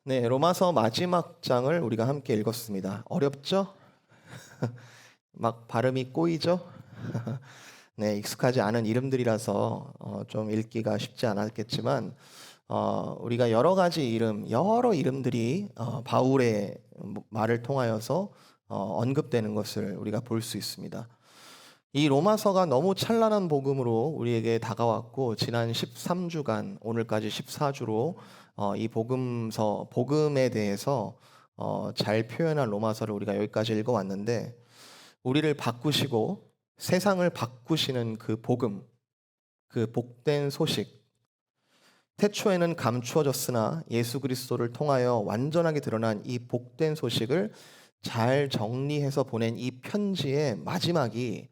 네, 로마서 마지막 장을 우리가 함께 읽었습니다. 어렵죠? 막 발음이 꼬이죠? 네, 익숙하지 않은 이름들이라서 좀 읽기가 쉽지 않았겠지만 우리가 여러 가지 이름, 여러 이름들이 바울의 말을 통하여서 언급되는 것을 우리가 볼 수 있습니다. 이 로마서가 너무 찬란한 복음으로 우리에게 다가왔고 지난 13주간 오늘까지 14주로 이 복음에 대해서 잘 표현한 로마서를 우리가 여기까지 읽어왔는데 우리를 바꾸시고 세상을 바꾸시는 그 복음, 그 복된 소식, 태초에는 감추어졌으나 예수 그리스도를 통하여 완전하게 드러난 이 복된 소식을 잘 정리해서 보낸 이 편지의 마지막이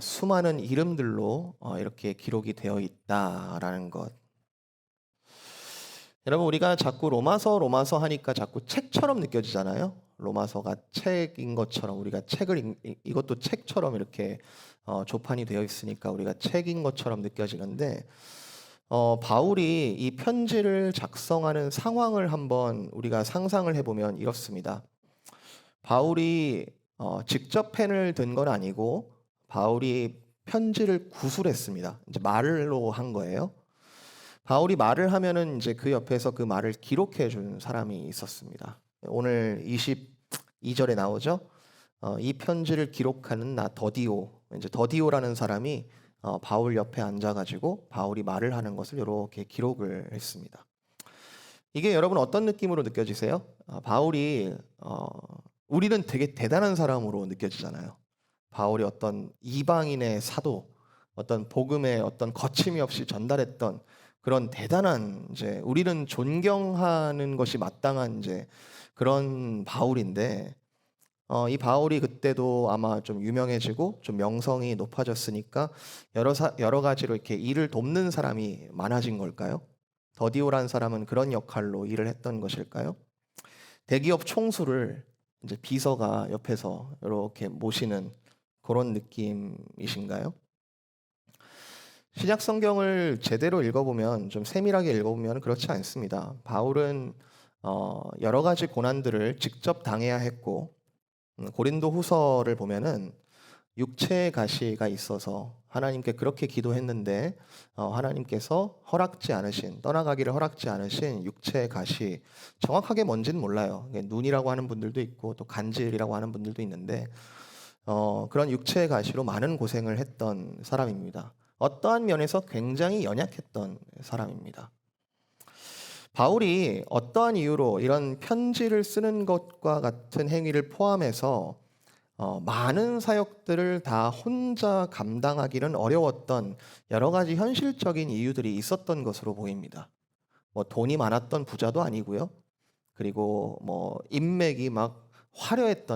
수많은 이름들로 이렇게 기록이 되어 있다라는 것. 여러분 우리가 자꾸 로마서 하니까 자꾸 책처럼 느껴지잖아요. 로마서가 책인 것처럼 우리가 책을 이것도 책처럼 이렇게 조판이 되어 있으니까 우리가 책인 것처럼 느껴지는데 바울이 이 편지를 작성하는 상황을 한번 우리가 상상을 해보면 이렇습니다. 바울이 직접 펜을 든 건 아니고 바울이 편지를 구술했습니다. 이제 말로 한 거예요. 바울이 말을 하면은 이제 그 옆에서 그 말을 기록해 준 사람이 있었습니다. 오늘 22절에 나오죠. 이 편지를 기록하는 나 더디오. 이제 더디오라는 사람이 바울 옆에 앉아가지고 바울이 말을 하는 것을 이렇게 기록을 했습니다. 이게 여러분 어떤 느낌으로 느껴지세요? 바울이 우리는 되게 대단한 사람으로 느껴지잖아요. 바울이 어떤 이방인의 사도, 어떤 복음의 어떤 거침이 없이 전달했던 그런 대단한 이제 우리는 존경하는 것이 마땅한 이제 그런 바울인데 이 바울이 그때도 아마 좀 유명해지고 좀 명성이 높아졌으니까 여러 가지로 이렇게 일을 돕는 사람이 많아진 걸까요? 더디오란 사람은 그런 역할로 일을 했던 것일까요? 대기업 총수를 이제 비서가 옆에서 이렇게 모시는 그런 느낌이신가요? 신약 성경을 제대로 읽어보면 좀 세밀하게 읽어보면 그렇지 않습니다. 바울은 여러 가지 고난들을 직접 당해야 했고 고린도 후서를 보면은 육체의 가시가 있어서 하나님께 그렇게 기도했는데 하나님께서 떠나가기를 허락지 않으신 육체의 가시 정확하게 뭔지는 몰라요. 눈이라고 하는 분들도 있고 또 간질이라고 하는 분들도 있는데 그런 육체의 가시로 많은 고생을 했던 사람입니다. 어떠한 면에서 굉장히 연약했던 사람입니다. 바울이 어떠한 이유로 이런 편지를 쓰는 것과 같은 행위를 포함해서 많은 사역들을 다 혼자 감당하기는 어려웠던 여러 가지 현실적인 이유들이 있었던 것으로 보입니다. 뭐 돈이 많았던 부자도 아니고요. 그리고 뭐 인맥이 막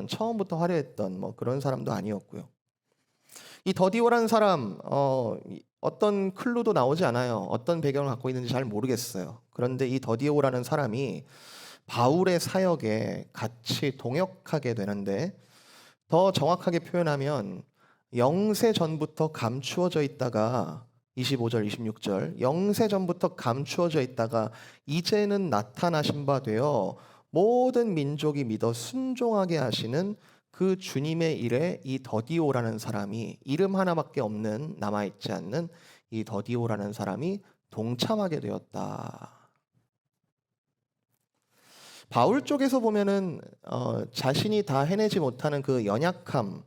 처음부터 화려했던 뭐 그런 사람도 아니었고요. 이 더디오라는 사람 어떤 클루도 나오지 않아요. 어떤 배경을 갖고 있는지 잘 모르겠어요. 그런데 이 더디오라는 사람이 바울의 사역에 같이 동역하게 되는데 더 정확하게 표현하면 영세 전부터 감추어져 있다가 25절, 26절 영세 전부터 감추어져 있다가 이제는 나타나신 바 되어 모든 민족이 믿어 순종하게 하시는 그 주님의 일에 이 더디오라는 사람이 이름 하나밖에 없는 남아있지 않는 이 더디오라는 사람이 동참하게 되었다. 바울 쪽에서 보면은 자신이 다 해내지 못하는 그 연약함을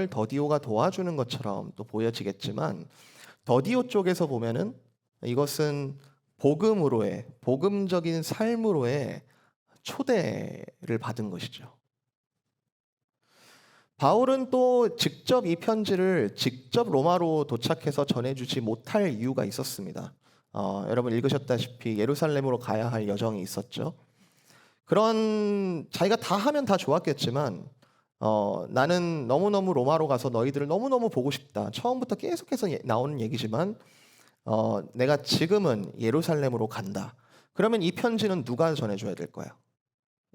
더디오가 도와주는 것처럼 또 보여지겠지만 더디오 쪽에서 보면은 이것은 복음적인 삶으로의 초대를 받은 것이죠. 바울은 또 직접 이 편지를 직접 로마로 도착해서 전해주지 못할 이유가 있었습니다. 여러분 읽으셨다시피 예루살렘으로 가야 할 여정이 있었죠. 그런 자기가 다 하면 다 좋았겠지만 나는 너무너무 로마로 가서 너희들을 너무너무 보고 싶다. 처음부터 계속해서 나오는 얘기지만 내가 지금은 예루살렘으로 간다. 그러면 이 편지는 누가 전해줘야 될까요?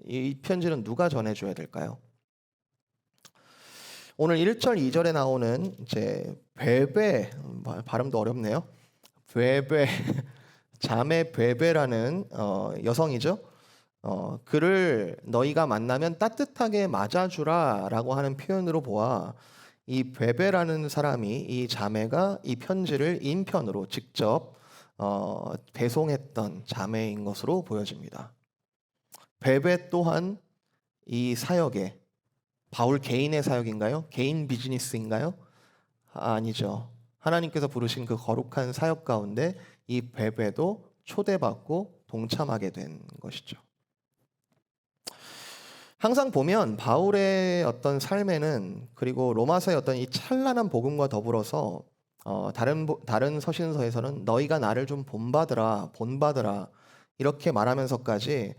이 편지는 누가 전해줘야 될까요? 오늘 1절, 2절에 나오는 이제 베베 발음도 어렵네요. 베베 자매 베베라는 여성이죠. 그를 너희가 만나면 따뜻하게 맞아주라라고 하는 표현으로 보아 이 베베라는 사람이 이 자매가 이 편지를 인편으로 직접 배송했던 자매인 것으로 보여집니다. 베베 또한 이 사역에 바울 개인의 사역인가요? 개인 비즈니스인가요? 아니죠. 하나님께서 부르신 그 거룩한 사역 가운데 이 베베도 초대받고 동참하게 된 것이죠. 항상 보면 바울의 어떤 삶에는 그리고 로마서의 어떤 이 찬란한 복음과 더불어서 다른 서신서에서는 너희가 나를 좀 본받으라 이렇게 말하면서까지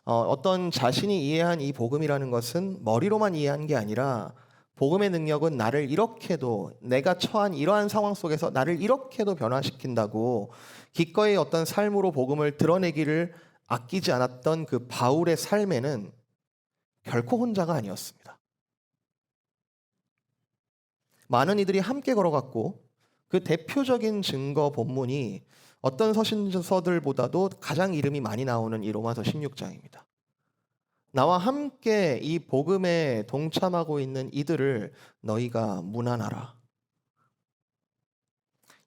어떤 자신이 이해한 이 복음이라는 것은 머리로만 이해한 게 아니라 복음의 능력은 나를 이렇게도 내가 처한 이러한 상황 속에서 나를 이렇게도 변화시킨다고 기꺼이 어떤 삶으로 복음을 드러내기를 아끼지 않았던 그 바울의 삶에는 결코 혼자가 아니었습니다. 많은 이들이 함께 걸어갔고 그 대표적인 증거 본문이 어떤 서신서들보다도 가장 이름이 많이 나오는 이 로마서 16장입니다. 나와 함께 이 복음에 동참하고 있는 이들을 너희가 문안하라.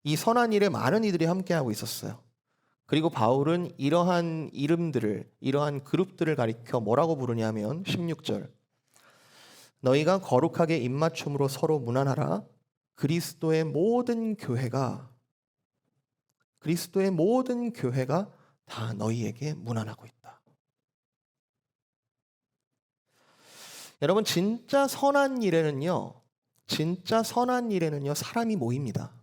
이 선한 일에 많은 이들이 함께하고 있었어요. 그리고 바울은 이러한 이름들을, 이러한 그룹들을 가리켜 뭐라고 부르냐면 16절. 너희가 거룩하게 입맞춤으로 서로 문안하라. 그리스도의 모든 교회가 다 너희에게 문안하고 있다. 여러분 진짜 선한 일에는요 사람이 모입니다.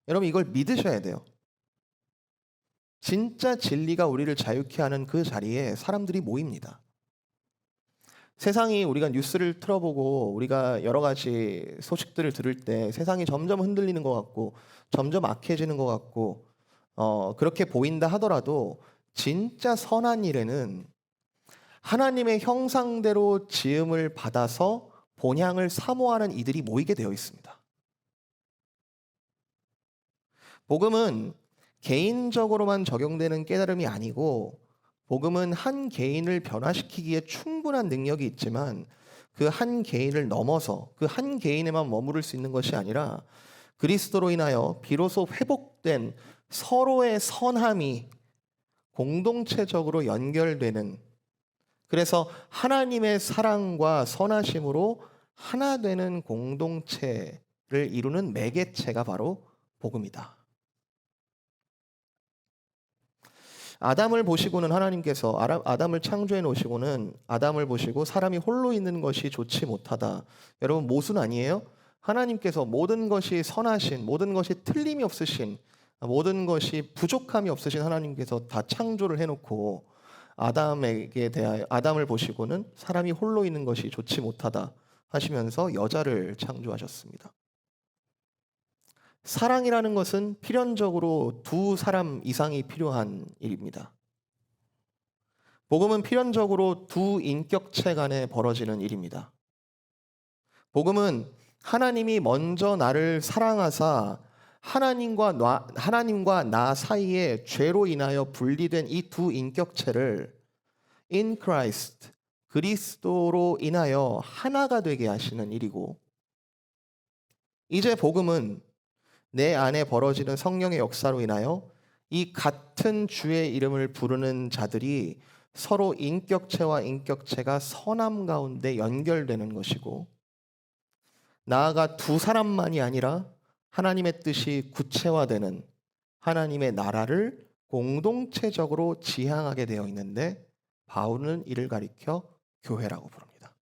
여러분 이걸 믿으셔야 돼요. 진짜 진리가 우리를 자유케 하는 그 자리에 사람들이 모입니다. 세상이 우리가 뉴스를 틀어보고 우리가 여러 가지 소식들을 들을 때 세상이 점점 흔들리는 것 같고 점점 악해지는 것 같고 그렇게 보인다 하더라도 진짜 선한 일에는 하나님의 형상대로 지음을 받아서 본향을 사모하는 이들이 모이게 되어 있습니다. 복음은 개인적으로만 적용되는 깨달음이 아니고 복음은 한 개인을 변화시키기에 충분한 능력이 있지만 그 한 개인을 넘어서 그 한 개인에만 머무를 수 있는 것이 아니라 그리스도로 인하여 비로소 회복된 서로의 선함이 공동체적으로 연결되는, 그래서 하나님의 사랑과 선하심으로 하나 되는 공동체를 이루는 매개체가 바로 복음이다. 아담을 보시고는 하나님께서 아담을 창조해 놓으시고는 아담을 보시고 사람이 홀로 있는 것이 좋지 못하다. 여러분 모순 아니에요? 하나님께서 모든 것이 선하신, 모든 것이 틀림이 없으신, 모든 것이 부족함이 없으신 하나님께서 다 창조를 해놓고 아담에게 대하여 아담을 보시고는 사람이 홀로 있는 것이 좋지 못하다 하시면서 여자를 창조하셨습니다. 사랑이라는 것은 필연적으로 두 사람 이상이 필요한 일입니다. 복음은 필연적으로 두 인격체 간에 벌어지는 일입니다. 복음은 하나님이 먼저 나를 사랑하사 하나님과 나 사이에 죄로 인하여 분리된 이 두 인격체를 in Christ, 그리스도로 인하여 하나가 되게 하시는 일이고, 이제 복음은 내 안에 벌어지는 성령의 역사로 인하여 이 같은 주의 이름을 부르는 자들이 서로 인격체와 인격체가 선함 가운데 연결되는 것이고, 나아가 두 사람만이 아니라 하나님의 뜻이 구체화되는 하나님의 나라를 공동체적으로 지향하게 되어 있는데 바울은 이를 가리켜 교회라고 부릅니다.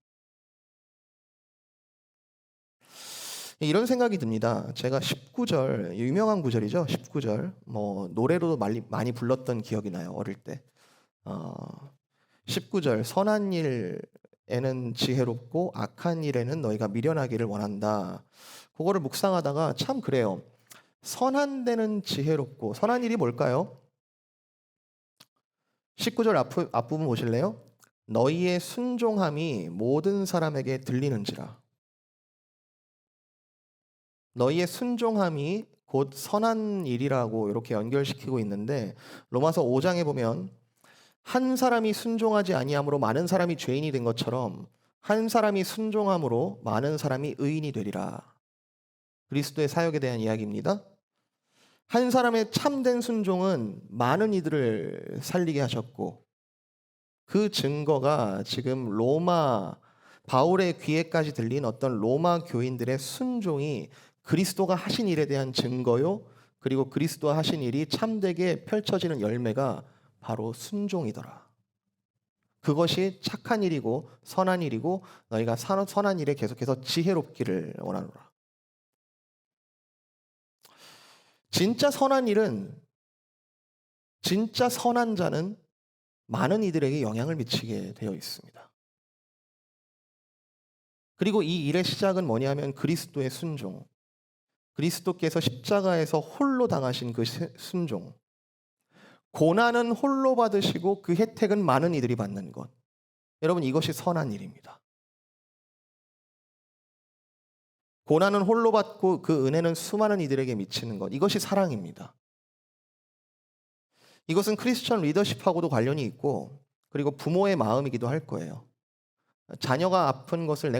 이런 생각이 듭니다. 제가 19절, 유명한 구절이죠. 19절, 노래로도 많이 불렀던 기억이 나요. 어릴 때. 19절, 선한 일에는 지혜롭고 악한 일에는 너희가 미련하기를 원한다. 그거를 묵상하다가 참 그래요. 선한 데는 지혜롭고, 선한 일이 뭘까요? 19절 앞부분 보실래요? 너희의 순종함이 모든 사람에게 들리는지라. 너희의 순종함이 곧 선한 일이라고 이렇게 연결시키고 있는데 로마서 5장에 보면 한 사람이 순종하지 아니함으로 많은 사람이 죄인이 된 것처럼 한 사람이 순종함으로 많은 사람이 의인이 되리라. 그리스도의 사역에 대한 이야기입니다. 한 사람의 참된 순종은 많은 이들을 살리게 하셨고 그 증거가 지금 바울의 귀에까지 들린 어떤 로마 교인들의 순종이 그리스도가 하신 일에 대한 증거요. 그리고 그리스도가 하신 일이 참되게 펼쳐지는 열매가 바로 순종이더라. 그것이 착한 일이고 선한 일이고 너희가 선한 일에 계속해서 지혜롭기를 원하노라. 진짜 선한 일은 진짜 선한 자는 많은 이들에게 영향을 미치게 되어 있습니다. 그리고 이 일의 시작은 뭐냐면 그리스도의 순종. 그리스도께서 십자가에서 홀로 당하신 그 순종. 고난은 홀로 받으시고 그 혜택은 많은 이들이 받는 것. 여러분 이것이 선한 일입니다. 고난은 홀로 받고 그 은혜는 수많은 이들에게 미치는 것. 이것이 사랑입니다. 이것은 크리스천 리더십하고도 관련이 있고 그리고 부모의 마음이기도 할 거예요. 자녀가 아픈 것을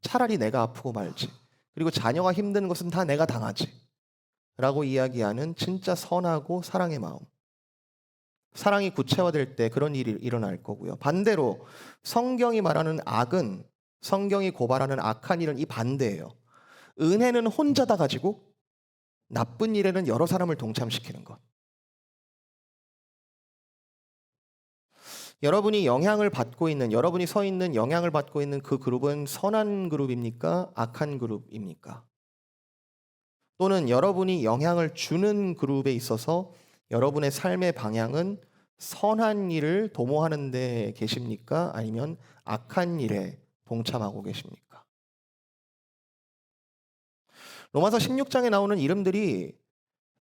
차라리 내가 아프고 말지. 그리고 자녀가 힘든 것은 다 내가 당하지. 라고 이야기하는 진짜 선하고 사랑의 마음. 사랑이 구체화될 때 그런 일이 일어날 거고요. 반대로 성경이 말하는 악은 성경이 고발하는 악한 일은 이 반대예요. 은혜는 혼자 다 가지고 나쁜 일에는 여러 사람을 동참시키는 것. 여러분이 여러분이 서 있는 영향을 받고 있는 그 그룹은 선한 그룹입니까? 악한 그룹입니까? 또는 여러분이 영향을 주는 그룹에 있어서 여러분의 삶의 방향은 선한 일을 도모하는 데 계십니까? 아니면 악한 일에 동참하고 계십니까? 로마서 16장에 나오는 이름들이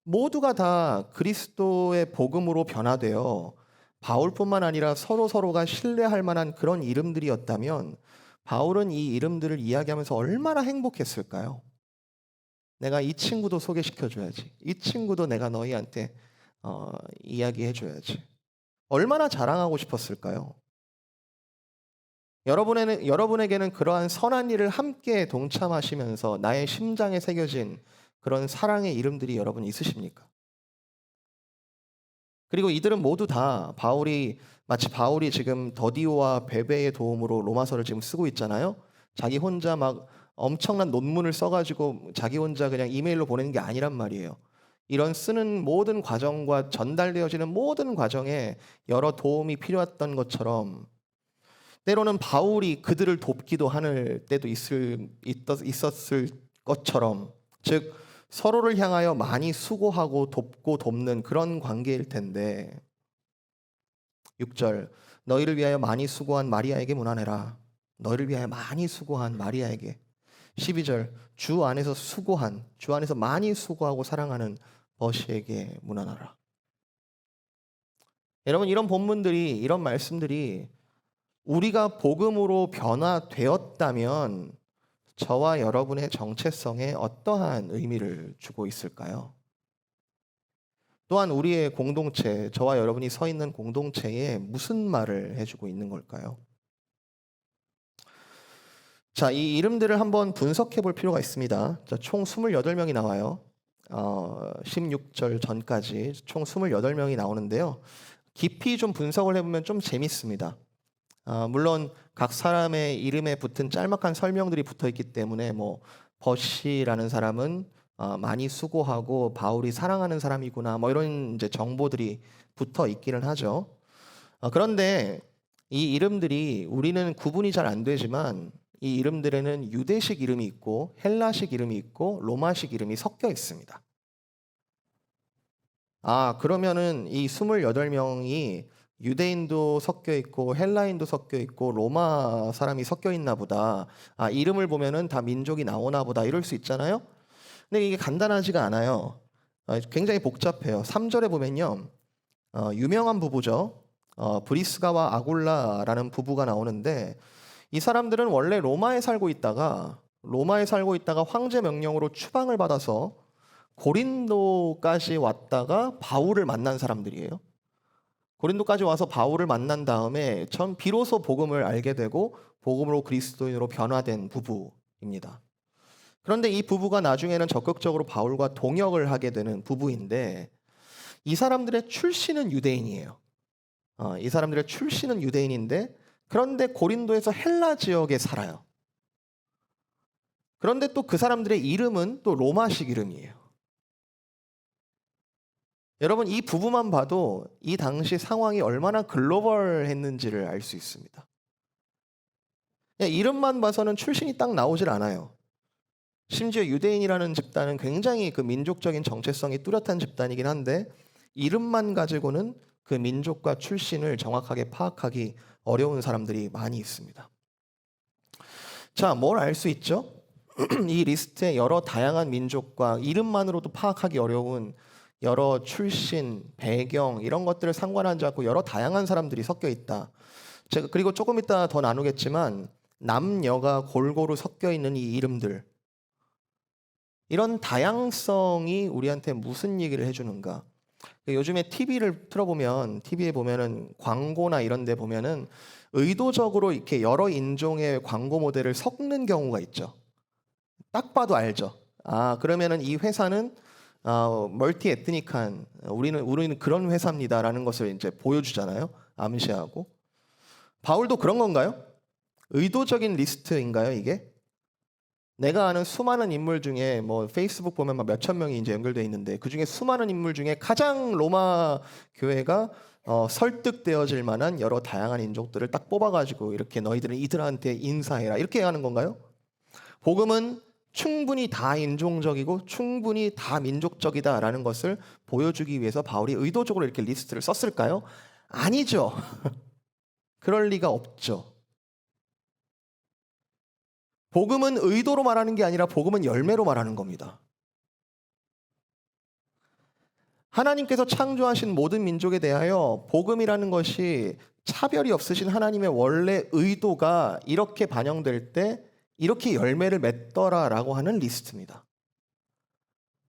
모두가 다 그리스도의 복음으로 변화되어 바울뿐만 아니라 서로가 신뢰할 만한 그런 이름들이었다면 바울은 이 이름들을 이야기하면서 얼마나 행복했을까요? 내가 이 친구도 소개시켜줘야지. 이 친구도 내가 너희한테 이야기해줘야지. 얼마나 자랑하고 싶었을까요? 여러분에게는 그러한 선한 일을 함께 동참하시면서 나의 심장에 새겨진 그런 사랑의 이름들이 여러분 있으십니까? 그리고 이들은 모두 다 마치 바울이 지금 더디오와 베베의 도움으로 로마서를 지금 쓰고 있잖아요. 자기 혼자 막 엄청난 논문을 써가지고 자기 혼자 그냥 이메일로 보내는 게 아니란 말이에요. 이런 쓰는 모든 과정과 전달되어지는 모든 과정에 여러 도움이 필요했던 것처럼 때로는 바울이 그들을 돕기도 하는 때도 있었을 것처럼 즉 서로를 향하여 많이 수고하고 돕고 돕는 그런 관계일 텐데 6절 너희를 위하여 많이 수고한 마리아에게 문안해라. 너희를 위하여 많이 수고한 마리아에게 12절 주 안에서 많이 수고하고 사랑하는 버시에게 문안하라. 여러분 이런 말씀들이 우리가 복음으로 변화되었다면 저와 여러분의 정체성에 어떠한 의미를 주고 있을까요? 또한 우리의 공동체, 저와 여러분이 서 있는 공동체에 무슨 말을 해주고 있는 걸까요? 자, 이 이름들을 한번 분석해 볼 필요가 있습니다. 자, 총 28명이 나와요. 16절 전까지 총 28명이 나오는데요. 깊이 좀 분석을 해보면 좀 재밌습니다. 물론 각 사람의 이름에 붙은 짤막한 설명들이 붙어 있기 때문에 버시라는 사람은 많이 수고하고 바울이 사랑하는 사람이구나 이런 이제 정보들이 붙어 있기는 하죠. 그런데 이 이름들이 우리는 구분이 잘 안 되지만 이 이름들에는 유대식 이름이 있고 헬라식 이름이 있고 로마식 이름이 섞여 있습니다. 그러면은 이 28명이 유대인도 섞여 있고 헬라인도 섞여 있고 로마 사람이 섞여 있나 보다. 이름을 보면은 다 민족이 나오나 보다 이럴 수 있잖아요. 근데 이게 간단하지가 않아요. 굉장히 복잡해요. 3절에 보면요. 유명한 부부죠. 브리스가와 아굴라라는 부부가 나오는데 이 사람들은 원래 로마에 살고 있다가 황제 명령으로 추방을 받아서 고린도까지 왔다가 바울을 만난 사람들이에요. 고린도까지 와서 바울을 만난 다음에 전 비로소 복음을 알게 되고 복음으로 그리스도인으로 변화된 부부입니다. 그런데 이 부부가 나중에는 적극적으로 바울과 동역을 하게 되는 부부인데 이 사람들의 출신은 유대인이에요. 이 사람들의 출신은 유대인인데 그런데 고린도에서 헬라 지역에 살아요. 그런데 또 그 사람들의 이름은 또 로마식 이름이에요. 여러분 이 부부만 봐도 이 당시 상황이 얼마나 글로벌했는지를 알 수 있습니다. 그냥 이름만 봐서는 출신이 딱 나오질 않아요. 심지어 유대인이라는 집단은 굉장히 그 민족적인 정체성이 뚜렷한 집단이긴 한데 이름만 가지고는 그 민족과 출신을 정확하게 파악하기 어려운 사람들이 많이 있습니다. 자, 뭘 알 수 있죠? 이 리스트에 여러 다양한 민족과 이름만으로도 파악하기 어려운 여러 출신, 배경 이런 것들을 상관하지 않고 여러 다양한 사람들이 섞여 있다. 제가 그리고 조금 이따 더 나누겠지만 남녀가 골고루 섞여 있는 이 이름들 이런 다양성이 우리한테 무슨 얘기를 해주는가? 요즘에 TV를 틀어보면 TV에 보면은 광고나 이런 데 보면은 의도적으로 이렇게 여러 인종의 광고 모델을 섞는 경우가 있죠. 딱 봐도 알죠. 아, 그러면은 이 회사는 멀티 에트닉한 우리는 그런 회사입니다라는 것을 이제 보여주잖아요. 암시하고. 바울도 그런 건가요? 의도적인 리스트인가요, 이게? 내가 아는 수많은 인물 중에 뭐 페이스북 보면 막 몇천 명이 이제 연결돼 있는데 그 중에 수많은 인물 중에 가장 로마 교회가 설득되어질 만한 여러 다양한 인종들을 딱 뽑아가지고 이렇게 너희들은 이들한테 인사해라 이렇게 하는 건가요? 복음은 충분히 다인종적이고 충분히 다민족적이다라는 것을 보여주기 위해서 바울이 의도적으로 이렇게 리스트를 썼을까요? 아니죠. 그럴 리가 없죠. 복음은 의도로 말하는 게 아니라 복음은 열매로 말하는 겁니다. 하나님께서 창조하신 모든 민족에 대하여 복음이라는 것이 차별이 없으신 하나님의 원래 의도가 이렇게 반영될 때 이렇게 열매를 맺더라라고 하는 리스트입니다.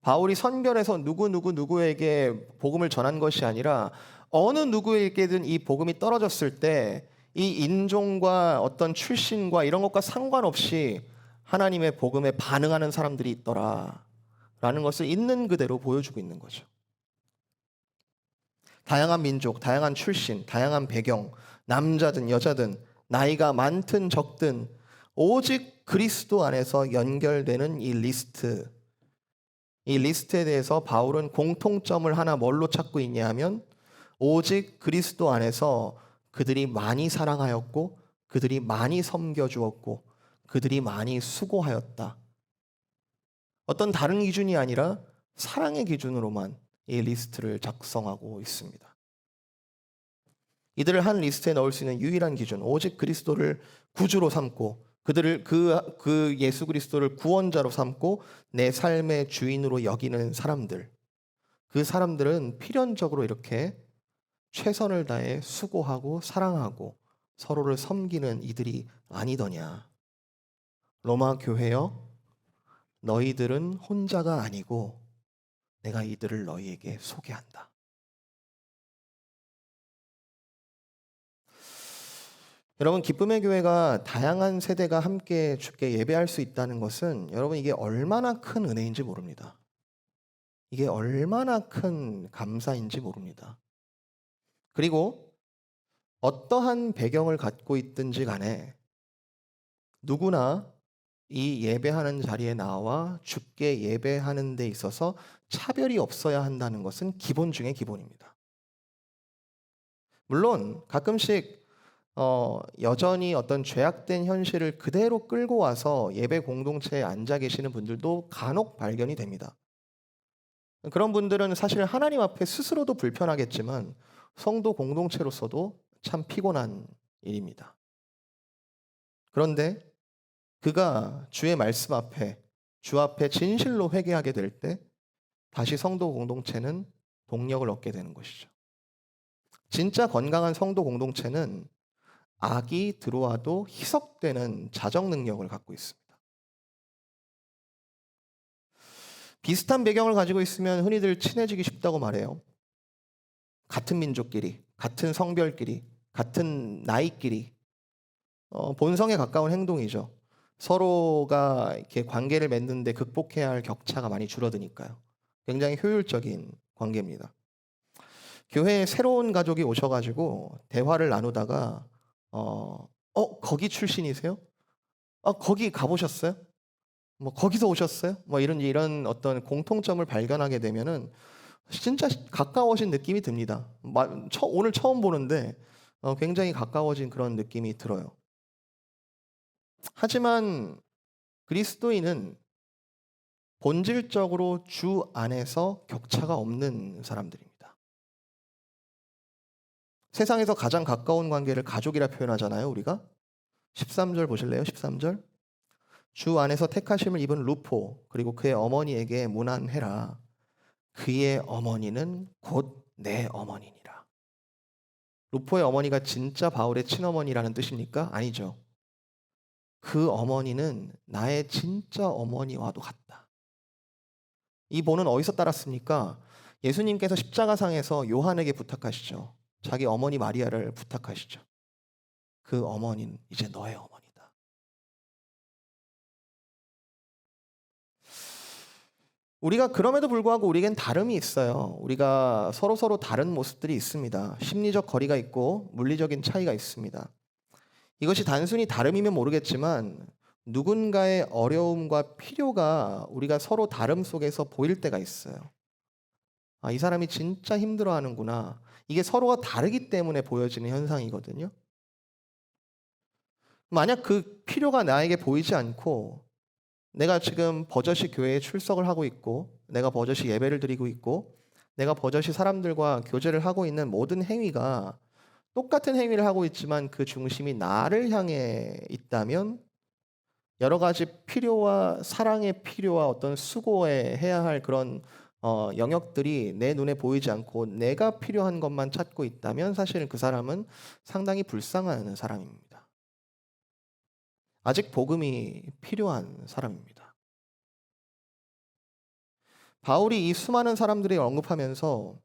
바울이 선별해서 누구에게 복음을 전한 것이 아니라 어느 누구에게든 이 복음이 떨어졌을 때 이 인종과 어떤 출신과 이런 것과 상관없이 하나님의 복음에 반응하는 사람들이 있더라라는 것을 있는 그대로 보여주고 있는 거죠. 다양한 민족, 다양한 출신, 다양한 배경, 남자든 여자든 나이가 많든 적든 오직 그리스도 안에서 연결되는 이 리스트에 대해서 바울은 공통점을 하나 뭘로 찾고 있냐 하면 오직 그리스도 안에서 그들이 많이 사랑하였고 그들이 많이 섬겨주었고 그들이 많이 수고하였다. 어떤 다른 기준이 아니라 사랑의 기준으로만 이 리스트를 작성하고 있습니다. 이들을 한 리스트에 넣을 수 있는 유일한 기준, 오직 그리스도를 구주로 삼고 그들을 그 예수 그리스도를 구원자로 삼고 내 삶의 주인으로 여기는 사람들. 그 사람들은 필연적으로 이렇게 최선을 다해 수고하고 사랑하고 서로를 섬기는 이들이 아니더냐. 로마 교회여, 너희들은 혼자가 아니고 내가 이들을 너희에게 소개한다. 여러분, 기쁨의 교회가 다양한 세대가 함께 주께 예배할 수 있다는 것은 여러분 이게 얼마나 큰 은혜인지 모릅니다. 이게 얼마나 큰 감사인지 모릅니다. 그리고 어떠한 배경을 갖고 있든지 간에 누구나 이 예배하는 자리에 나와 주께 예배하는 데 있어서 차별이 없어야 한다는 것은 기본 중의 기본입니다. 물론 가끔씩 여전히 어떤 죄악된 현실을 그대로 끌고 와서 예배 공동체에 앉아 계시는 분들도 간혹 발견이 됩니다. 그런 분들은 사실 하나님 앞에 스스로도 불편하겠지만 성도 공동체로서도 참 피곤한 일입니다. 그런데 그가 주의 말씀 앞에 주 앞에 진실로 회개하게 될 때 다시 성도 공동체는 동력을 얻게 되는 것이죠. 진짜 건강한 성도 공동체는 악이 들어와도 희석되는 자정 능력을 갖고 있습니다. 비슷한 배경을 가지고 있으면 흔히들 친해지기 쉽다고 말해요. 같은 민족끼리, 같은 성별끼리, 같은 나이끼리 본성에 가까운 행동이죠. 서로가 이렇게 관계를 맺는데 극복해야 할 격차가 많이 줄어드니까요. 굉장히 효율적인 관계입니다. 교회에 새로운 가족이 오셔가지고 대화를 나누다가 거기 출신이세요? 거기 가보셨어요? 뭐 거기서 오셨어요? 뭐 이런 어떤 공통점을 발견하게 되면은 진짜 가까워진 느낌이 듭니다. 오늘 처음 보는데 굉장히 가까워진 그런 느낌이 들어요. 하지만 그리스도인은 본질적으로 주 안에서 격차가 없는 사람들입니다. 세상에서 가장 가까운 관계를 가족이라 표현하잖아요, 우리가. 13절 보실래요? 13절. 주 안에서 택하심을 입은 루포 그리고 그의 어머니에게 문안해라. 그의 어머니는 곧 내 어머니니라. 루포의 어머니가 진짜 바울의 친어머니라는 뜻입니까? 아니죠. 그 어머니는 나의 진짜 어머니와도 같다. 이 본은 어디서 따랐습니까? 예수님께서 십자가상에서 요한에게 부탁하시죠. 자기 어머니 마리아를 부탁하시죠. 그 어머니는 이제 너의 어머니다. 우리가 그럼에도 불구하고 우리에겐 다름이 있어요. 우리가 서로 다른 모습들이 있습니다. 심리적 거리가 있고 물리적인 차이가 있습니다. 이것이 단순히 다름이면 모르겠지만 누군가의 어려움과 필요가 우리가 서로 다름 속에서 보일 때가 있어요. 이 사람이 진짜 힘들어하는구나. 이게 서로가 다르기 때문에 보여지는 현상이거든요. 만약 그 필요가 나에게 보이지 않고 내가 지금 버젓이 교회에 출석을 하고 있고 내가 버젓이 예배를 드리고 있고 내가 버젓이 사람들과 교제를 하고 있는 모든 행위가 똑같은 행위를 하고 있지만 그 중심이 나를 향해 있다면 여러 가지 필요와 사랑의 필요와 어떤 수고에 해야 할 그런 영역들이 내 눈에 보이지 않고 내가 필요한 것만 찾고 있다면 사실 그 사람은 상당히 불쌍한 사람입니다. 아직 복음이 필요한 사람입니다. 바울이 이 수많은 사람들을 언급하면서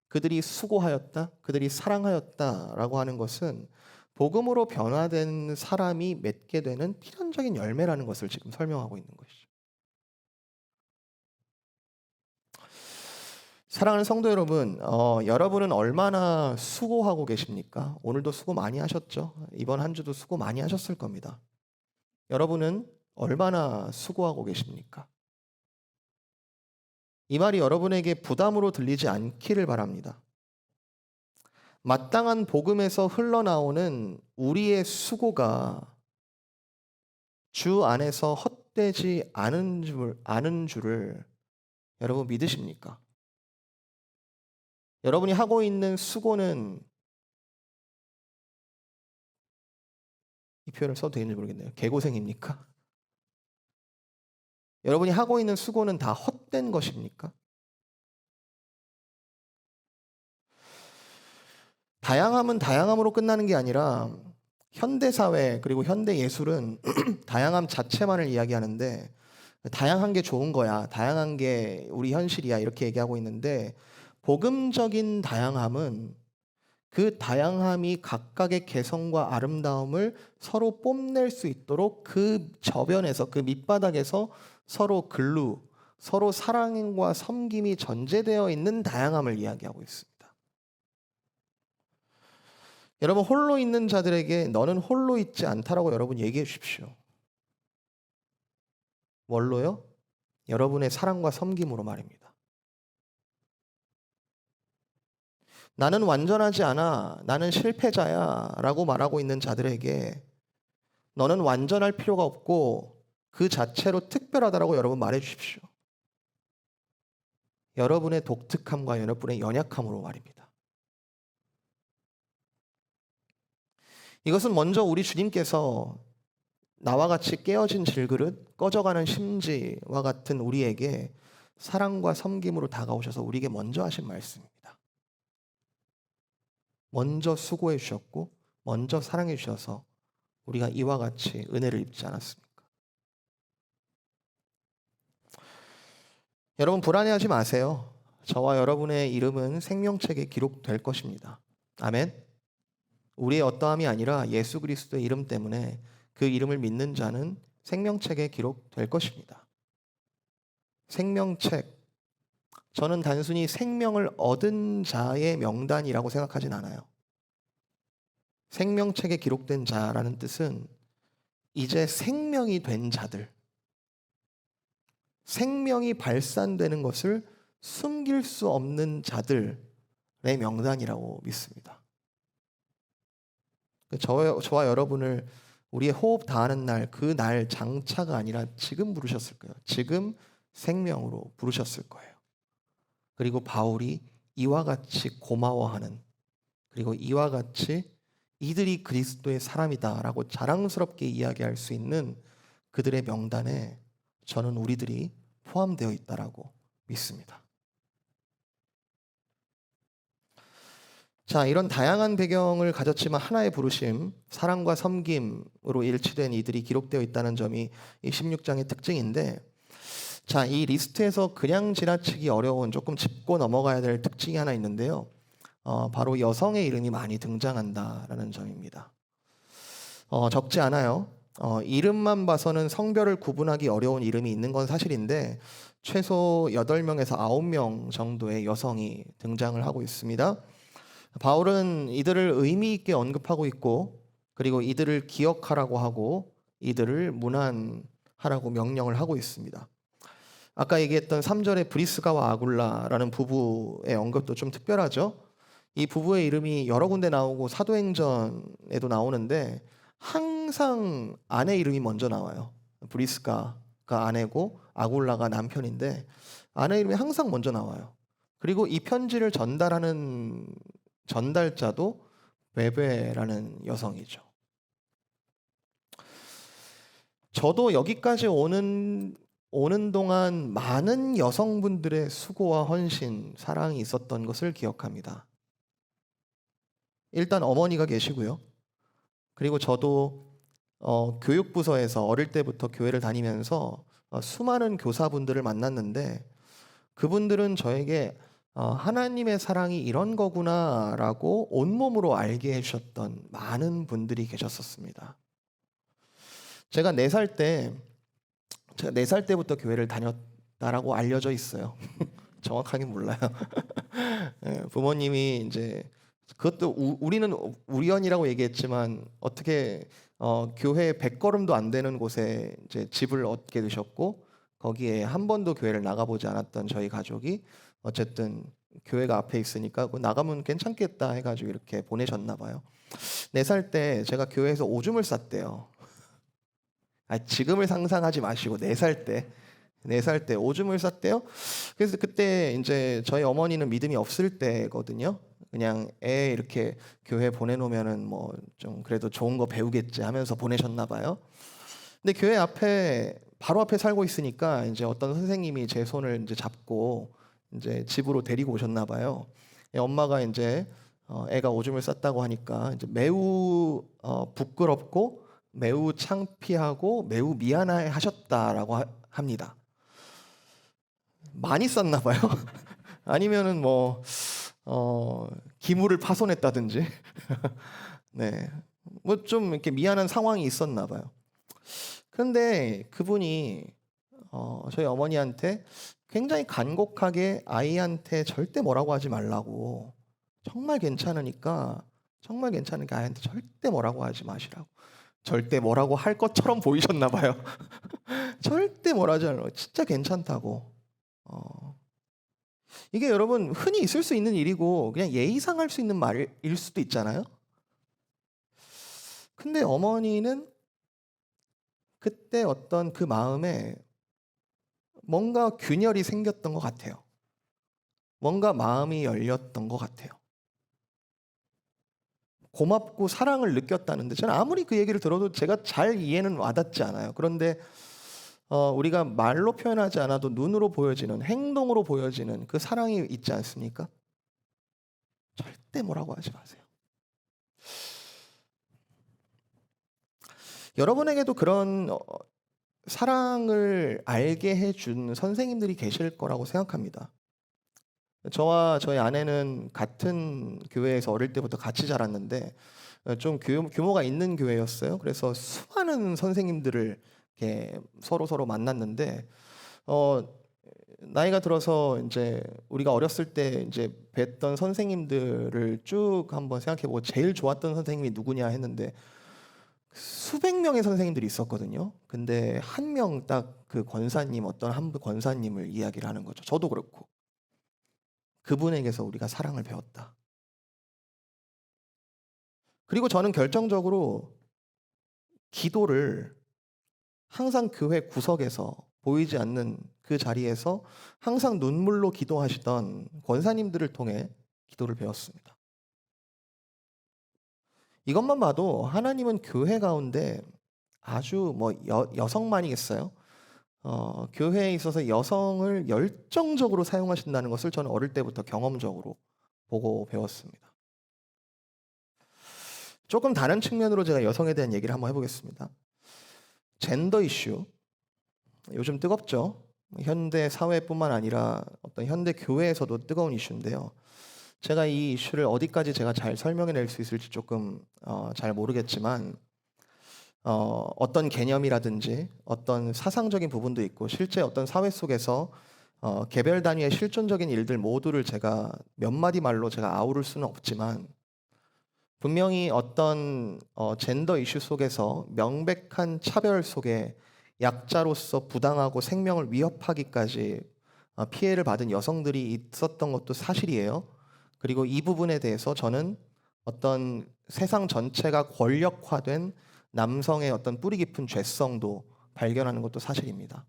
그들이 수고하였다, 그들이 사랑하였다라고 하는 것은 복음으로 변화된 사람이 맺게 되는 필연적인 열매라는 것을 지금 설명하고 있는 것이죠. 사랑하는 성도 여러분, 여러분은 얼마나 수고하고 계십니까? 오늘도 수고 많이 하셨죠? 이번 한 주도 수고 많이 하셨을 겁니다. 여러분은 얼마나 수고하고 계십니까? 이 말이 여러분에게 부담으로 들리지 않기를 바랍니다. 마땅한 복음에서 흘러나오는 우리의 수고가 주 안에서 헛되지 않은 줄을 여러분 믿으십니까? 여러분이 하고 있는 수고는 이 표현을 써도 되는지 모르겠네요. 개고생입니까? 여러분이 하고 있는 수고는 다 헛된 것입니까? 다양함은 다양함으로 끝나는 게 아니라 현대 사회 그리고 현대 예술은 다양함 자체만을 이야기하는데 다양한 게 좋은 거야. 다양한 게 우리 현실이야. 이렇게 얘기하고 있는데 복음적인 다양함은 그 다양함이 각각의 개성과 아름다움을 서로 뽐낼 수 있도록 그 저변에서 그 밑바닥에서 서로 서로 사랑과 섬김이 전제되어 있는 다양함을 이야기하고 있습니다. 여러분 홀로 있는 자들에게 너는 홀로 있지 않다라고 여러분 얘기해 주십시오. 뭘로요? 여러분의 사랑과 섬김으로 말입니다. 나는 완전하지 않아. 나는 실패자야. 라고 말하고 있는 자들에게 너는 완전할 필요가 없고 그 자체로 특별하다라고 여러분 말해 주십시오. 여러분의 독특함과 여러분의 연약함으로 말입니다. 이것은 먼저 우리 주님께서 나와 같이 깨어진 질그릇, 꺼져가는 심지와 같은 우리에게 사랑과 섬김으로 다가오셔서 우리에게 먼저 하신 말씀입니다. 먼저 수고해 주셨고 먼저 사랑해 주셔서 우리가 이와 같이 은혜를 입지 않았습니까? 여러분 불안해하지 마세요. 저와 여러분의 이름은 생명책에 기록될 것입니다. 아멘. 우리의 어떠함이 아니라 예수 그리스도의 이름 때문에 그 이름을 믿는 자는 생명책에 기록될 것입니다. 생명책. 저는 단순히 생명을 얻은 자의 명단이라고 생각하진 않아요. 생명책에 기록된 자라는 뜻은 이제 생명이 된 자들, 생명이 발산되는 것을 숨길 수 없는 자들의 명단이라고 믿습니다. 저와 여러분을 우리의 호흡 다하는 날, 그 날 장차가 아니라 지금 부르셨을 거예요. 지금 생명으로 부르셨을 거예요. 그리고 바울이 이와 같이 고마워하는, 그리고 이와 같이 이들이 그리스도의 사람이다라고 자랑스럽게 이야기할 수 있는 그들의 명단에 저는 우리들이 포함되어 있다라고 믿습니다. 자, 이런 다양한 배경을 가졌지만 하나의 부르심, 사랑과 섬김으로 일치된 이들이 기록되어 있다는 점이 이 16장의 특징인데, 자, 이 리스트에서 그냥 지나치기 어려운 조금 짚고 넘어가야 될 특징이 하나 있는데요. 바로 여성의 이름이 많이 등장한다라는 점입니다. 적지 않아요. 이름만 봐서는 성별을 구분하기 어려운 이름이 있는 건 사실인데 최소 8명에서 9명 정도의 여성이 등장을 하고 있습니다. 바울은 이들을 의미 있게 언급하고 있고, 그리고 이들을 기억하라고 하고 이들을 문안하라고 명령을 하고 있습니다. 아까 얘기했던 3절의 브리스가와 아굴라라는 부부의 언급도 좀 특별하죠. 이 부부의 이름이 여러 군데 나오고 사도행전에도 나오는데 항상 아내 이름이 먼저 나와요. 브리스가가 아내고 아굴라가 남편인데 아내 이름이 항상 먼저 나와요. 그리고 이 편지를 전달하는 전달자도 베베라는 여성이죠. 저도 여기까지 오는 동안 많은 여성분들의 수고와 헌신, 사랑이 있었던 것을 기억합니다. 일단 어머니가 계시고요. 그리고 저도 교육부서에서 어릴 때부터 교회를 다니면서 수많은 교사분들을 만났는데 그분들은 저에게 하나님의 사랑이 이런 거구나라고 온몸으로 알게 해주셨던 많은 분들이 계셨었습니다. 제가 4살 때부터 교회를 다녔다라고 알려져 있어요. 정확하게 몰라요. 부모님이 이제 그것도 우리는 우연이라고 얘기했지만 어떻게 교회 100걸음도 안 되는 곳에 이제 집을 얻게 되셨고 거기에 한 번도 교회를 나가보지 않았던 저희 가족이 어쨌든 교회가 앞에 있으니까 나가면 괜찮겠다 해가지고 이렇게 보내셨나 봐요. 4살 때 제가 교회에서 오줌을 쌌대요. 지금을 상상하지 마시고 4살 때 오줌을 쌌대요. 그래서 그때 이제 저희 어머니는 믿음이 없을 때거든요. 그냥 애 이렇게 교회 보내놓으면은 뭐 좀 그래도 좋은 거 배우겠지 하면서 보내셨나 봐요. 근데 교회 앞에 바로 앞에 살고 있으니까 이제 어떤 선생님이 제 손을 이제 잡고 이제 집으로 데리고 오셨나 봐요. 엄마가 이제 애가 오줌을 쌌다고 하니까 이제 매우 부끄럽고 매우 창피하고 매우 미안해 하셨다라고 합니다. 많이 쌌나 봐요. 아니면은 뭐 기물을 파손했다든지 네. 뭐 좀 이렇게 미안한 상황이 있었나 봐요. 그런데 그분이 저희 어머니한테 굉장히 간곡하게 아이한테 절대 뭐라고 하지 말라고, 정말 괜찮으니까 아이한테 절대 뭐라고 하지 마시라고, 절대 뭐라고 할 것처럼 보이셨나 봐요. 절대 뭐라 하지 말라고, 진짜 괜찮다고. 이게 여러분 흔히 있을 수 있는 일이고 그냥 예의상 할 수 있는 말일 수도 있잖아요. 근데 어머니는 그때 어떤 그 마음에 뭔가 균열이 생겼던 것 같아요. 뭔가 마음이 열렸던 것 같아요. 고맙고 사랑을 느꼈다는데 저는 아무리 그 얘기를 들어도 제가 잘 이해는 와닿지 않아요. 그런데 우리가 말로 표현하지 않아도 눈으로 보여지는, 행동으로 보여지는 그 사랑이 있지 않습니까? 절대 뭐라고 하지 마세요. 여러분에게도 그런 사랑을 알게 해준 선생님들이 계실 거라고 생각합니다. 저와 저희 아내는 같은 교회에서 어릴 때부터 같이 자랐는데 좀 규모가 있는 교회였어요. 그래서 수많은 선생님들을 이렇게 서로 만났는데 어, 나이가 들어서 이제 우리가 어렸을 때 이제 뵀던 선생님들을 쭉 한번 생각해보고 제일 좋았던 선생님이 누구냐 했는데 수백 명의 선생님들이 있었거든요. 근데 한 명 딱 그 권사님, 어떤 한 권사님을 이야기를 하는 거죠. 저도 그렇고 그분에게서 우리가 사랑을 배웠다. 그리고 저는 결정적으로 기도를 항상 교회 구석에서 보이지 않는 그 자리에서 항상 눈물로 기도하시던 권사님들을 통해 기도를 배웠습니다. 이것만 봐도 하나님은 교회 가운데 아주 뭐 여성만이겠어요? 교회에 있어서 여성을 열정적으로 사용하신다는 것을 저는 어릴 때부터 경험적으로 보고 배웠습니다. 조금 다른 측면으로 제가 여성에 대한 얘기를 한번 해보겠습니다. 젠더 이슈, 요즘 뜨겁죠. 현대 사회뿐만 아니라 어떤 현대 교회에서도 뜨거운 이슈인데요. 제가 이 이슈를 어디까지 제가 잘 설명해낼 수 있을지 조금 잘 모르겠지만 어떤 개념이라든지 어떤 사상적인 부분도 있고 실제 어떤 사회 속에서 개별 단위의 실존적인 일들 모두를 제가 몇 마디 말로 제가 아우를 수는 없지만 분명히 어떤 젠더 이슈 속에서 명백한 차별 속에 약자로서 부당하고 생명을 위협하기까지 피해를 받은 여성들이 있었던 것도 사실이에요. 그리고 이 부분에 대해서 저는 어떤 세상 전체가 권력화된 남성의 어떤 뿌리 깊은 죄성도 발견하는 것도 사실입니다.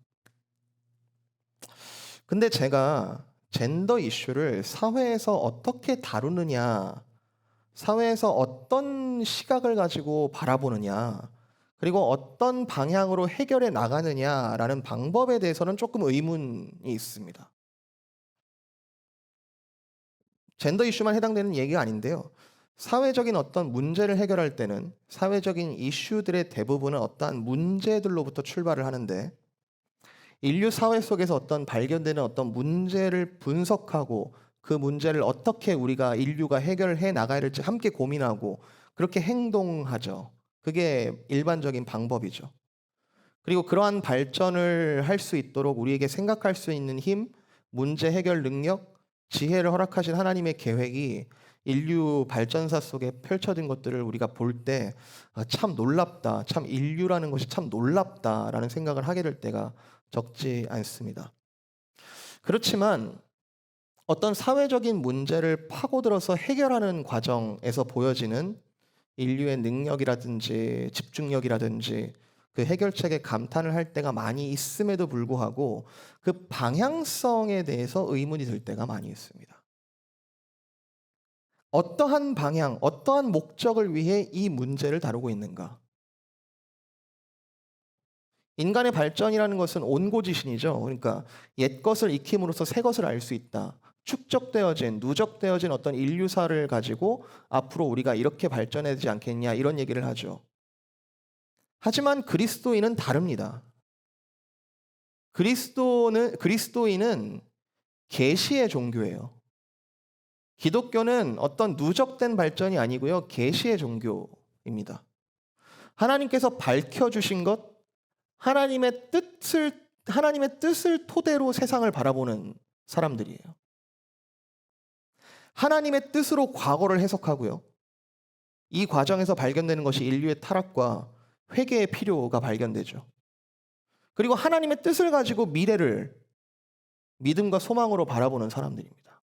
근데 제가 젠더 이슈를 사회에서 어떻게 다루느냐, 사회에서 어떤 시각을 가지고 바라보느냐, 그리고 어떤 방향으로 해결해 나가느냐라는 방법에 대해서는 조금 의문이 있습니다. 젠더 이슈만 해당되는 얘기가 아닌데요. 사회적인 어떤 문제를 해결할 때는 사회적인 이슈들의 대부분은 어떠한 문제들로부터 출발을 하는데 인류 사회 속에서 어떤 발견되는 어떤 문제를 분석하고 그 문제를 어떻게 우리가 인류가 해결해 나가야 할지 함께 고민하고 그렇게 행동하죠. 그게 일반적인 방법이죠. 그리고 그러한 발전을 할 수 있도록 우리에게 생각할 수 있는 힘, 문제 해결 능력, 지혜를 허락하신 하나님의 계획이 인류 발전사 속에 펼쳐진 것들을 우리가 볼 때 참 놀랍다. 참 인류라는 것이 참 놀랍다라는 생각을 하게 될 때가 적지 않습니다. 그렇지만 어떤 사회적인 문제를 파고들어서 해결하는 과정에서 보여지는 인류의 능력이라든지 집중력이라든지 그 해결책에 감탄을 할 때가 많이 있음에도 불구하고 그 방향성에 대해서 의문이 들 때가 많이 있습니다. 어떠한 방향, 어떠한 목적을 위해 이 문제를 다루고 있는가? 인간의 발전이라는 것은 온고지신이죠. 그러니까 옛 것을 익힘으로써 새 것을 알 수 있다. 축적되어진, 누적되어진 어떤 인류사를 가지고 앞으로 우리가 이렇게 발전해야 되지 않겠냐 이런 얘기를 하죠. 하지만 그리스도인은 다릅니다. 그리스도인은 계시의 종교예요. 기독교는 어떤 누적된 발전이 아니고요. 계시의 종교입니다. 하나님께서 밝혀주신 것, 하나님의 뜻을 토대로 세상을 바라보는 사람들이에요. 하나님의 뜻으로 과거를 해석하고요. 이 과정에서 발견되는 것이 인류의 타락과 회개의 필요가 발견되죠. 그리고 하나님의 뜻을 가지고 미래를 믿음과 소망으로 바라보는 사람들입니다.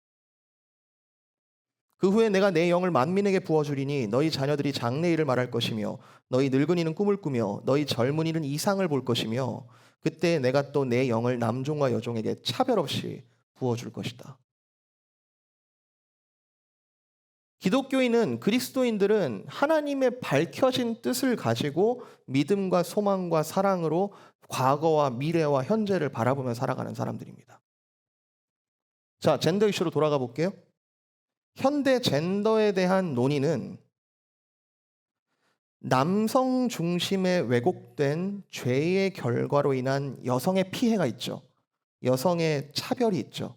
그 후에 내가 내 영을 만민에게 부어주리니 너희 자녀들이 장래일을 말할 것이며 너희 늙은이는 꿈을 꾸며 너희 젊은이는 이상을 볼 것이며 그때 내가 또 내 영을 남종과 여종에게 차별 없이 부어줄 것이다. 기독교인은 그리스도인들은 하나님의 밝혀진 뜻을 가지고 믿음과 소망과 사랑으로 과거와 미래와 현재를 바라보며 살아가는 사람들입니다. 자, 젠더 이슈로 돌아가 볼게요. 현대 젠더에 대한 논의는 남성 중심의 왜곡된 죄의 결과로 인한 여성의 피해가 있죠. 여성의 차별이 있죠.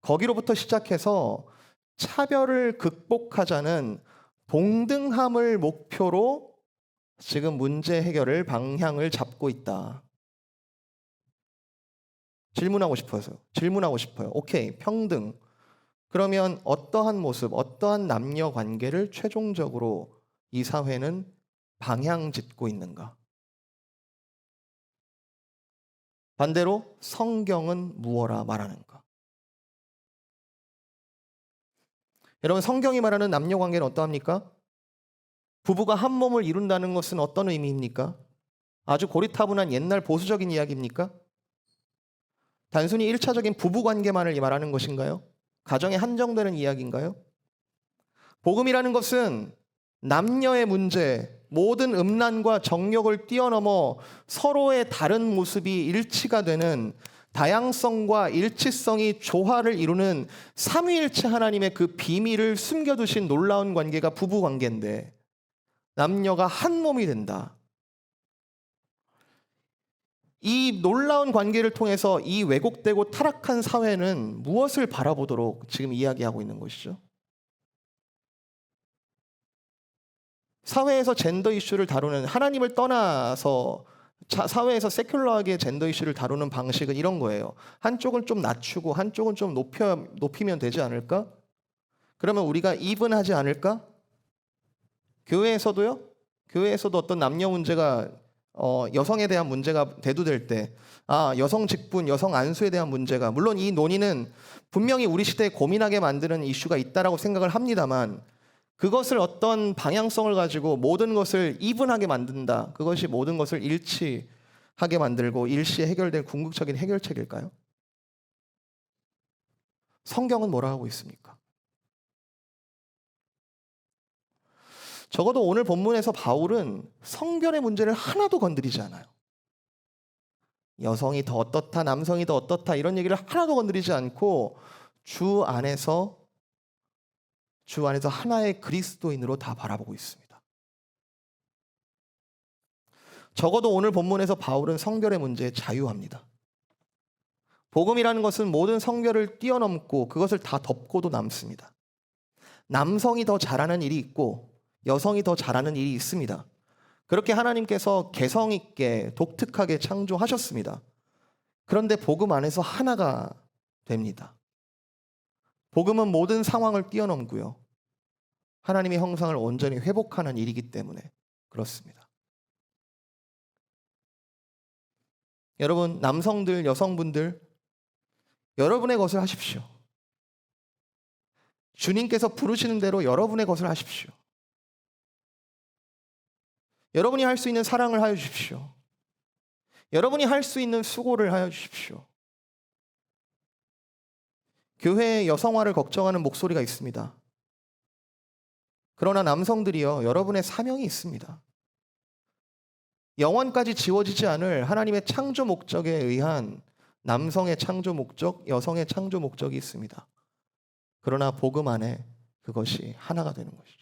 거기로부터 시작해서 차별을 극복하자는 동등함을 목표로 지금 문제 해결을 방향을 잡고 있다. 질문하고 싶어요. 오케이, 평등. 그러면 어떠한 모습, 어떠한 남녀 관계를 최종적으로 이 사회는 방향 짓고 있는가? 반대로 성경은 무엇라 말하는가? 여러분, 성경이 말하는 남녀 관계는 어떠합니까? 부부가 한 몸을 이룬다는 것은 어떤 의미입니까? 아주 고리타분한 옛날 보수적인 이야기입니까? 단순히 1차적인 부부 관계만을 말하는 것인가요? 가정에 한정되는 이야기인가요? 복음이라는 것은 남녀의 문제, 모든 음란과 정욕을 뛰어넘어 서로의 다른 모습이 일치가 되는 다양성과 일치성이 조화를 이루는 삼위일체 하나님의 그 비밀을 숨겨두신 놀라운 관계가 부부 관계인데 남녀가 한 몸이 된다. 이 놀라운 관계를 통해서 이 왜곡되고 타락한 사회는 무엇을 바라보도록 지금 이야기하고 있는 것이죠? 사회에서 젠더 이슈를 다루는, 하나님을 떠나서 사회에서 세큘러하게 젠더 이슈를 다루는 방식은 이런 거예요. 한쪽은 좀 낮추고 한쪽은 좀 높이면 되지 않을까? 그러면 우리가 이분하지 않을까? 교회에서도요? 교회에서도 어떤 남녀 문제가 여성에 대한 문제가 대두될 때, 여성 직분, 여성 안수에 대한 문제가, 물론 이 논의는 분명히 우리 시대에 고민하게 만드는 이슈가 있다라고 생각을 합니다만, 그것을 어떤 방향성을 가지고 모든 것을 이분하게 만든다. 그것이 모든 것을 일치하게 만들고 일시에 해결될 궁극적인 해결책일까요? 성경은 뭐라 하고 있습니까? 적어도 오늘 본문에서 바울은 성별의 문제를 하나도 건드리지 않아요. 여성이 더 어떻다, 남성이 더 어떻다 이런 얘기를 하나도 건드리지 않고 주 안에서 하나의 그리스도인으로 다 바라보고 있습니다. 적어도 오늘 본문에서 바울은 성별의 문제에 자유합니다. 복음이라는 것은 모든 성별을 뛰어넘고 그것을 다 덮고도 남습니다. 남성이 더 잘하는 일이 있고 여성이 더 잘하는 일이 있습니다. 그렇게 하나님께서 개성 있게 독특하게 창조하셨습니다. 그런데 복음 안에서 하나가 됩니다. 복음은 모든 상황을 뛰어넘고요. 하나님의 형상을 온전히 회복하는 일이기 때문에 그렇습니다. 여러분, 남성들, 여성분들, 여러분의 것을 하십시오. 주님께서 부르시는 대로 여러분의 것을 하십시오. 여러분이 할 수 있는 사랑을 하여 주십시오. 여러분이 할 수 있는 수고를 하여 주십시오. 교회의 여성화를 걱정하는 목소리가 있습니다. 그러나 남성들이요, 여러분의 사명이 있습니다. 영원까지 지워지지 않을 하나님의 창조 목적에 의한 남성의 창조 목적, 여성의 창조 목적이 있습니다. 그러나 복음 안에 그것이 하나가 되는 것이죠.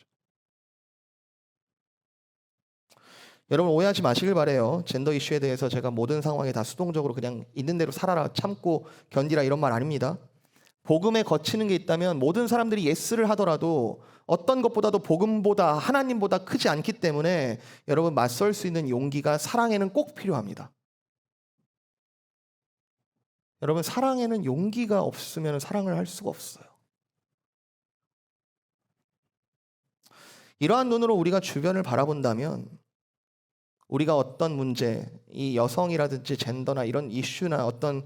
여러분 오해하지 마시길 바래요. 젠더 이슈에 대해서 제가 모든 상황에 다 수동적으로 그냥 있는 대로 살아라, 참고 견디라 이런 말 아닙니다. 복음에 거치는 게 있다면 모든 사람들이 예스를 하더라도 어떤 것보다도 복음보다 하나님보다 크지 않기 때문에 여러분 맞설 수 있는 용기가 사랑에는 꼭 필요합니다. 여러분 사랑에는 용기가 없으면 사랑을 할 수가 없어요. 이러한 눈으로 우리가 주변을 바라본다면 우리가 어떤 문제, 이 여성이라든지 젠더나 이런 이슈나 어떤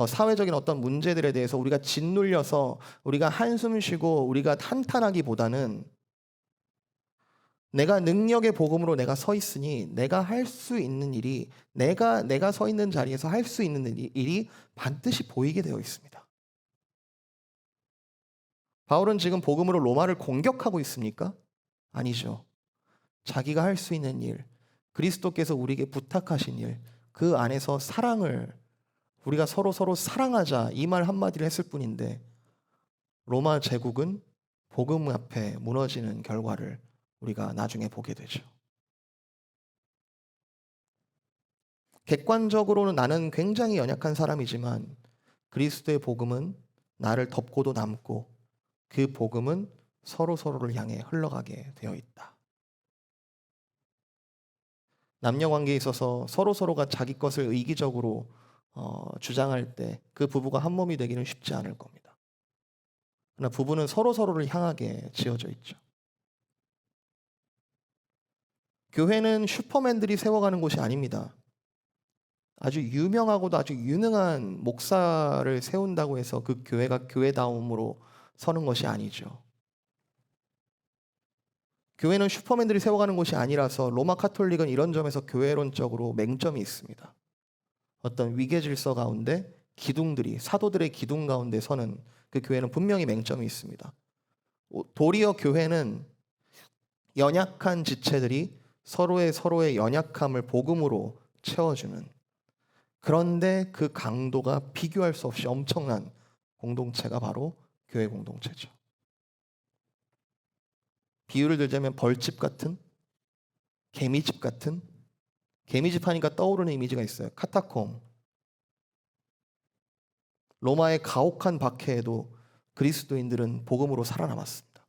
사회적인 어떤 문제들에 대해서 우리가 짓눌려서 우리가 한숨 쉬고 우리가 한탄하기보다는 내가 능력의 복음으로 내가 서 있으니 내가 할 수 있는 일이 내가 서 있는 자리에서 할 수 있는 일이 반드시 보이게 되어 있습니다. 바울은 지금 복음으로 로마를 공격하고 있습니까? 아니죠. 자기가 할 수 있는 일, 그리스도께서 우리에게 부탁하신 일, 그 안에서 사랑을 우리가 서로 사랑하자 이 말 한마디를 했을 뿐인데 로마 제국은 복음 앞에 무너지는 결과를 우리가 나중에 보게 되죠. 객관적으로는 나는 굉장히 연약한 사람이지만 그리스도의 복음은 나를 덮고도 남고 그 복음은 서로를 향해 흘러가게 되어 있다. 남녀 관계에 있어서 서로가 자기 것을 의기적으로 주장할 때 그 부부가 한 몸이 되기는 쉽지 않을 겁니다. 그러나 부부는 서로를 향하게 지어져 있죠. 교회는 슈퍼맨들이 세워가는 곳이 아닙니다. 아주 유명하고도 아주 유능한 목사를 세운다고 해서 그 교회가 교회다움으로 서는 것이 아니죠. 교회는 슈퍼맨들이 세워가는 곳이 아니라서 로마 카톨릭은 이런 점에서 교회론적으로 맹점이 있습니다. 어떤 위계 질서 가운데 기둥들이 사도들의 기둥 가운데 서는 그 교회는 분명히 맹점이 있습니다. 도리어 교회는 연약한 지체들이 서로의 연약함을 복음으로 채워주는, 그런데 그 강도가 비교할 수 없이 엄청난 공동체가 바로 교회 공동체죠. 비유를 들자면 벌집 같은, 개미집 같은, 개미집 하니까 떠오르는 이미지가 있어요. 카타콤. 로마의 가혹한 박해에도 그리스도인들은 복음으로 살아남았습니다.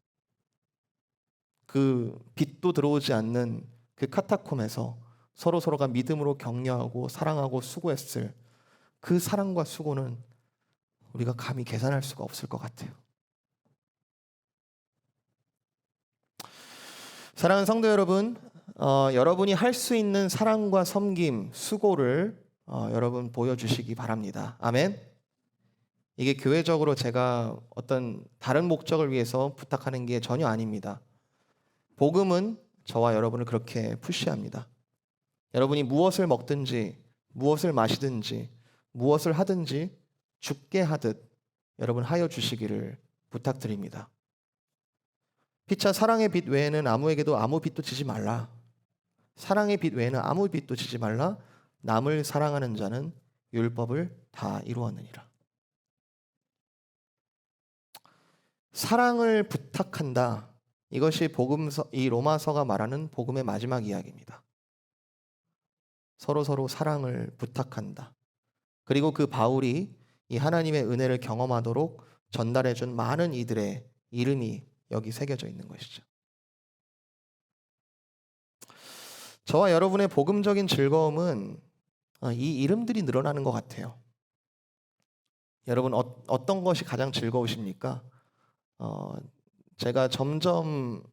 그 빛도 들어오지 않는 그 카타콤에서 서로가 믿음으로 격려하고 사랑하고 수고했을 그 사랑과 수고는 우리가 감히 계산할 수가 없을 것 같아요. 사랑하는 성도 여러분, 여러분이 할 수 있는 사랑과 섬김, 수고를 여러분 보여주시기 바랍니다. 아멘. 이게 교회적으로 제가 어떤 다른 목적을 위해서 부탁하는 게 전혀 아닙니다. 복음은 저와 여러분을 그렇게 푸시합니다. 여러분이 무엇을 먹든지 무엇을 마시든지 무엇을 하든지 죽게 하듯 여러분 하여 주시기를 부탁드립니다. 피차 사랑의 빛 외에는 아무에게도 아무 빛도 지지 말라. 사랑의 빛 외에는 아무 빛도 지지 말라. 남을 사랑하는 자는 율법을 다 이루었느니라. 사랑을 부탁한다. 이것이 복음서, 이 로마서가 말하는 복음의 마지막 이야기입니다. 서로 사랑을 부탁한다. 그리고 그 바울이 이 하나님의 은혜를 경험하도록 전달해준 많은 이들의 이름이 여기 새겨져 있는 것이죠. 저와 여러분의 복음적인 즐거움은 이 이름들이 늘어나는 것 같아요. 여러분 어떤 것이 가장 즐거우십니까? 제가 점점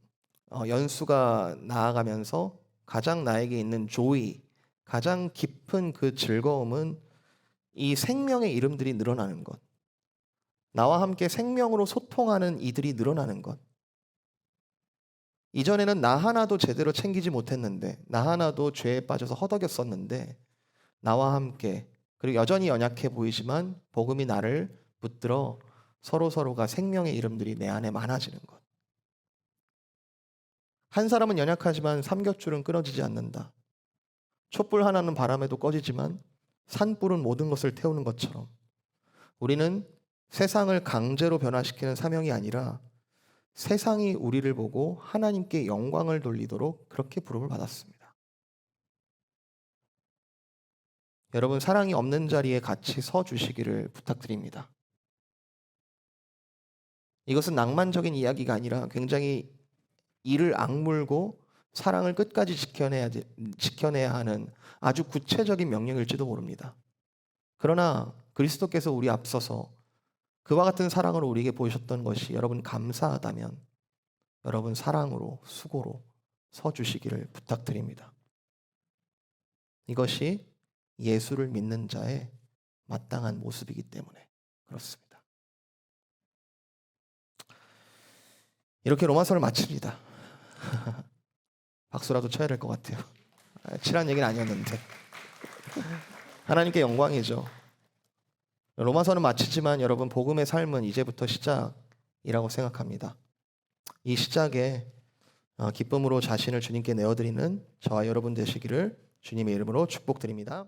연수가 나아가면서 가장 나에게 있는 조이, 가장 깊은 그 즐거움은 이 생명의 이름들이 늘어나는 것. 나와 함께 생명으로 소통하는 이들이 늘어나는 것. 이전에는 나 하나도 제대로 챙기지 못했는데, 나 하나도 죄에 빠져서 허덕였었는데, 나와 함께, 그리고 여전히 연약해 보이지만 복음이 나를 붙들어 서로가 생명의 이름들이 내 안에 많아지는 것. 한 사람은 연약하지만 삼겹줄은 끊어지지 않는다. 촛불 하나는 바람에도 꺼지지만 산불은 모든 것을 태우는 것처럼 우리는 세상을 강제로 변화시키는 사명이 아니라 세상이 우리를 보고 하나님께 영광을 돌리도록 그렇게 부름을 받았습니다. 여러분, 사랑이 없는 자리에 같이 서 주시기를 부탁드립니다. 이것은 낭만적인 이야기가 아니라 굉장히 이를 악물고 사랑을 끝까지 지켜내야 하는 아주 구체적인 명령일지도 모릅니다. 그러나 그리스도께서 우리 앞서서 그와 같은 사랑으로 우리에게 보이셨던 것이 여러분 감사하다면 여러분 사랑으로 수고로 서주시기를 부탁드립니다. 이것이 예수를 믿는 자의 마땅한 모습이기 때문에 그렇습니다. 이렇게 로마서를 마칩니다. 박수라도 쳐야 될 것 같아요. 치란 얘기는 아니었는데. 하나님께 영광이죠. 로마서는 마치지만 여러분 복음의 삶은 이제부터 시작이라고 생각합니다. 이 시작에 기쁨으로 자신을 주님께 내어드리는 저와 여러분 되시기를 주님의 이름으로 축복드립니다.